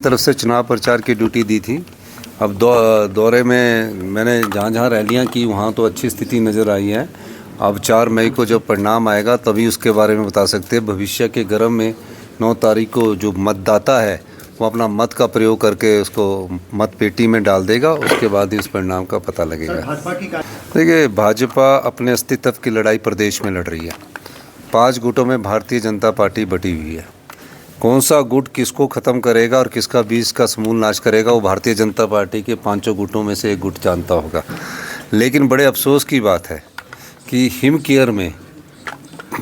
तरफ से चुनाव प्रचार की ड्यूटी दी थी। अब दौरे में मैंने जहाँ जहाँ रैलियाँ की वहाँ तो अच्छी स्थिति नज़र आई है। अब 4 मई को जब परिणाम आएगा तभी उसके बारे में बता सकते हैं। भविष्य के गर्म में 9 तारीख को जो मतदाता है वो अपना मत का प्रयोग करके उसको मत पेटी में डाल देगा, उसके बाद ही उस परिणाम का पता लगेगा। देखिए, भाजपा अपने अस्तित्व की लड़ाई प्रदेश में लड़ रही है। 5 गुटों में भारतीय जनता पार्टी बटी हुई है। कौन सा गुट किसको ख़त्म करेगा और किसका बीज का समूल नाश करेगा वो भारतीय जनता पार्टी के 5 गुटों में से एक गुट जानता होगा। लेकिन बड़े अफसोस की बात है कि हिम केयर में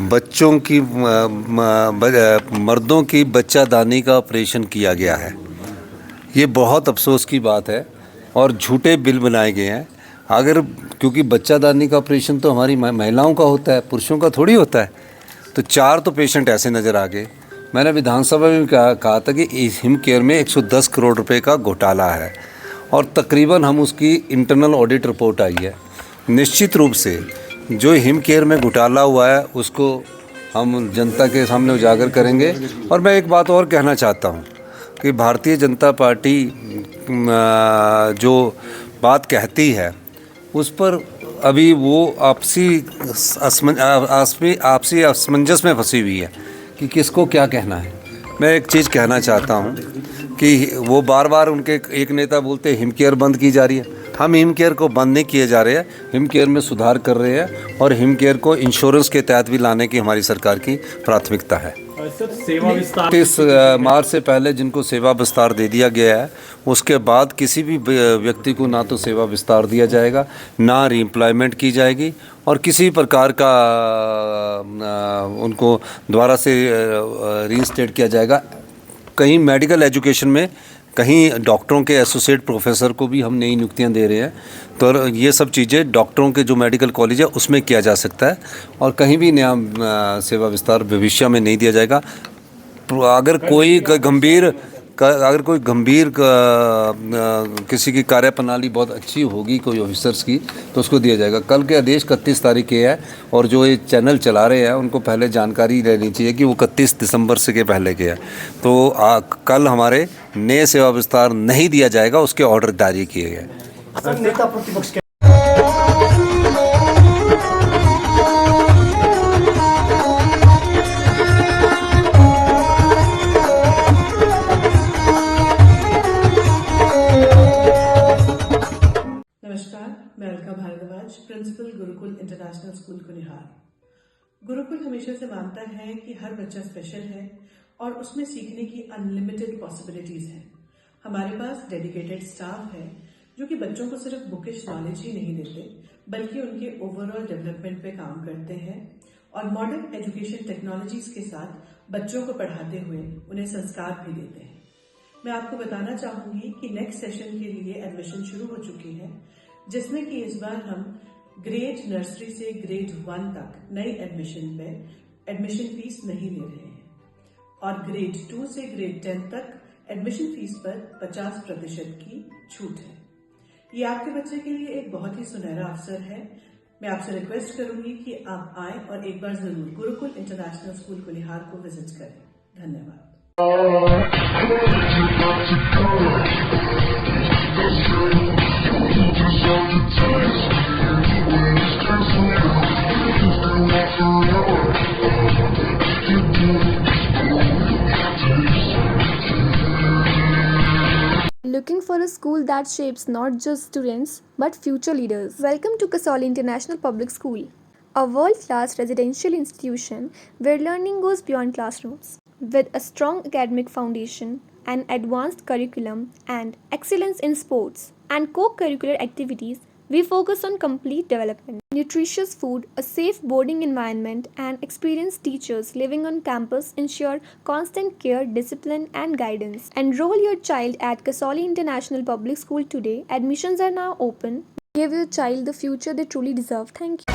बच्चों की मर्दों की बच्चादानी का ऑपरेशन किया गया है। ये बहुत अफसोस की बात है और झूठे बिल बनाए गए हैं। अगर क्योंकि बच्चादानी का ऑपरेशन तो हमारी महिलाओं का होता है, पुरुषों का थोड़ी होता है। तो 4 तो पेशेंट ऐसे नज़र आ गए। मैंने विधानसभा में कहा था कि इस हिम केयर में 110 करोड़ रुपए का घोटाला है और तकरीबन हम उसकी इंटरनल ऑडिट रिपोर्ट आई है। निश्चित रूप से जो हिम केयर में घोटाला हुआ है उसको हम जनता के सामने उजागर करेंगे। और मैं एक बात और कहना चाहता हूँ कि भारतीय जनता पार्टी जो बात कहती है उस पर अभी वो आपसी असमंजस में फंसी हुई है कि किसको क्या कहना है। मैं एक चीज़ कहना चाहता हूँ कि वो बार बार उनके एक नेता बोलते हैं हिम केयर बंद की जा रही है। हम हिम केयर को बंद नहीं किए जा रहे हैं, हिम केयर में सुधार कर रहे हैं और हिम केयर को इंश्योरेंस के तहत भी लाने की हमारी सरकार की प्राथमिकता है। सेवा विस्तार 30 मार्च से पहले जिनको सेवा विस्तार दे दिया गया है उसके बाद किसी भी व्यक्ति को ना तो सेवा विस्तार दिया जाएगा, ना रीएम्प्लॉयमेंट की जाएगी और किसी प्रकार का उनको दोबारा से रीइंस्टेट किया जाएगा। कहीं मेडिकल एजुकेशन में कहीं डॉक्टरों के एसोसिएट प्रोफेसर को भी हम नई नियुक्तियां दे रहे हैं। तो ये सब चीज़ें डॉक्टरों के जो मेडिकल कॉलेज है उसमें किया जा सकता है और कहीं भी नया सेवा विस्तार भविष्य में नहीं दिया जाएगा। अगर कोई गंभीर किसी की कार्यप्रणाली बहुत अच्छी होगी कोई ऑफिसर्स की तो उसको दिया जाएगा। कल के आदेश 31 तारीख के है और जो ये चैनल चला रहे हैं उनको पहले जानकारी लेनी चाहिए कि वो 31 दिसंबर से के पहले के है। तो कल हमारे नए सेवा विस्तार नहीं दिया जाएगा, उसके ऑर्डर जारी किए गए। नेता प्रतिपक्ष मैं Alka Bhardwaj, principal Gurukul international school Kunihar. Gurukul हमेशा से मानता है कि हर बच्चा स्पेशल है और उसमें सीखने की अनलिमिटेड पॉसिबिलिटीज हैं। हमारे पास डेडिकेटेड स्टाफ है जो कि बच्चों को सिर्फ बुकिश नॉलेज ही नहीं देते बल्कि उनके ओवरऑल डेवलपमेंट पे काम करते हैं और मॉडर्न एजुकेशन टेक्नोलॉजीज के साथ बच्चों को पढ़ाते हुए उन्हें संस्कार भी देते हैं। मैं आपको बताना चाहूंगी कि नेक्स्ट सेशन के लिए एडमिशन शुरू हो चुकी है, जिसमें कि इस बार हम ग्रेड नर्सरी से ग्रेड 1 तक नई एडमिशन पे एडमिशन फीस नहीं ले रहे हैं और ग्रेड 2 से ग्रेड 10 तक एडमिशन फीस पर 50% की छूट है। ये आपके बच्चे के लिए एक बहुत ही सुनहरा अवसर है। मैं आपसे रिक्वेस्ट करूंगी कि आप आए और एक बार जरूर गुरुकुल इंटरनेशनल स्कूल कुनिहार को विजिट करें। धन्यवाद। Looking for a school that shapes not just students but future leaders? Welcome to Kasoli International Public School, a world-class residential institution where learning goes beyond classrooms. With a strong academic foundation, an advanced curriculum, and excellence in sports and co-curricular activities, we focus on complete development. Nutritious food, a safe boarding environment, and experienced teachers living on campus ensure constant care, discipline, and guidance. Enroll your child at Kasoli International Public School today. Admissions are now open. Give your child the future they truly deserve. Thank you.